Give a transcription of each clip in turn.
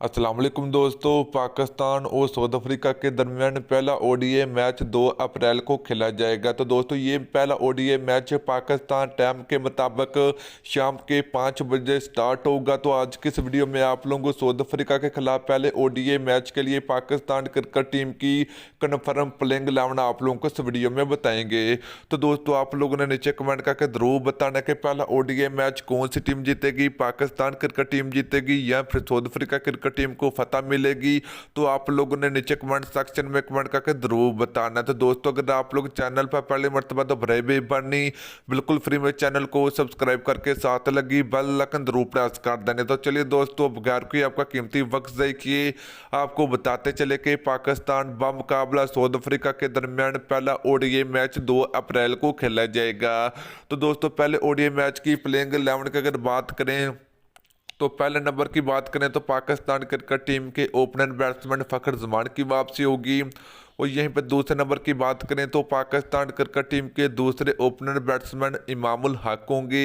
अस्सलाम वालेकुम दोस्तों। पाकिस्तान और साउथ अफ्रीका के दरमियान पहला ओडीआई मैच 2 अप्रैल को खेला जाएगा। तो दोस्तों ये पहला ओडीआई मैच पाकिस्तान टाइम के मुताबिक शाम के 5 बजे स्टार्ट होगा। तो आज की इस वीडियो में आप लोगों को साउथ अफ्रीका के खिलाफ पहले ओडीआई मैच के लिए पाकिस्तान क्रिकेट टीम की कन्फर्म प्लेइंग 11 आप लोगों को इस वीडियो में बताएंगे। तो दोस्तों आप लोगों ने नीचे कमेंट करके जरूर बताना कि पहला ओडीआई मैच कौन सी टीम जीतेगी, पाकिस्तान क्रिकेट टीम जीतेगी या फिर साउथ अफ्रीका क्रिकेट टीम को फतह मिलेगी। तो आप लोगों ने नीचे कमेंट सेक्शन में कमेंट करके जरूर बताना है। तो दोस्तों अगर आप लोग चैनल पर पहली मर्तबा तो भरे बेबानी बिल्कुल फ्री में चैनल को सब्सक्राइब करके साथ लगी बेल आइकन जरूर प्रेस कर देने। तो चलिए दोस्तों बगैर कोई आपका कीमती वक्त ज़ाया किए आपको बताते चले कि पाकिस्तान बमुकाबला साउथ अफ्रीका के दरमियान पहला ओडीआई मैच 2 अप्रैल को खेला जाएगा। तो दोस्तों पहले ओडीआई मैच की प्लेइंग 11 की अगर बात करें तो पहले नंबर की बात करें तो पाकिस्तान क्रिकेट टीम के ओपनर बैट्समैन फखर जमान की वापसी होगी। और यहीं पर दूसरे नंबर की बात करें तो पाकिस्तान क्रिकेट टीम के दूसरे ओपनर बैट्समैन इमामुल हक होंगे।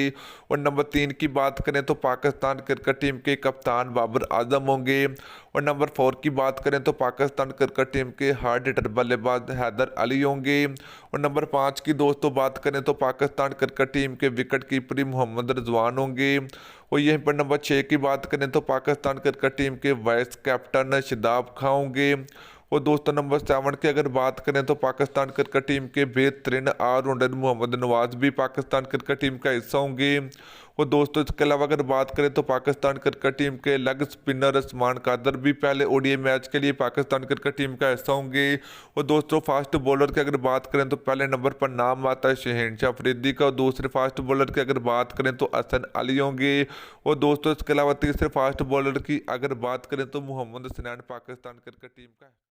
और नंबर 3 की बात करें तो पाकिस्तान क्रिकेट टीम के कप्तान बाबर आजम होंगे। और नंबर 4 की बात करें तो पाकिस्तान क्रिकेट टीम के हार्ड हिटर बल्लेबाज हैदर अली होंगे। और नंबर 5 की दोस्तों बात करें तो पाकिस्तान क्रिकेट टीम के विकेट कीपर मोहम्मद रिजवान होंगे। और यहीं पर नंबर 6 की बात करें तो पाकिस्तान क्रिकेट टीम के वाइस कैप्टन शादाब खां होंगे। और दोस्तों नंबर 7 की अगर बात करें तो पाकिस्तान क्रिकेट टीम के बेहतरीन ऑलराउंडर मोहम्मद नवाज भी पाकिस्तान क्रिकेट टीम का हिस्सा होंगे। और दोस्तों इसके अलावा अगर बात करें तो पाकिस्तान क्रिकेट टीम के लेग स्पिनर उस्मान कादर भी पहले ओडीआई मैच के लिए पाकिस्तान क्रिकेट टीम का हिस्सा होंगे। और दोस्तों फास्ट बॉलर की अगर बात करें तो पहले नंबर पर नाम आता है शहनशाह अफरीदी का। और दूसरे फास्ट बॉलर की अगर बात करें तो हसन अली होंगे। और दोस्तों इसके अलावा तीसरे फास्ट बॉलर की अगर बात करें तो मोहम्मद हसनैन पाकिस्तान क्रिकेट टीम का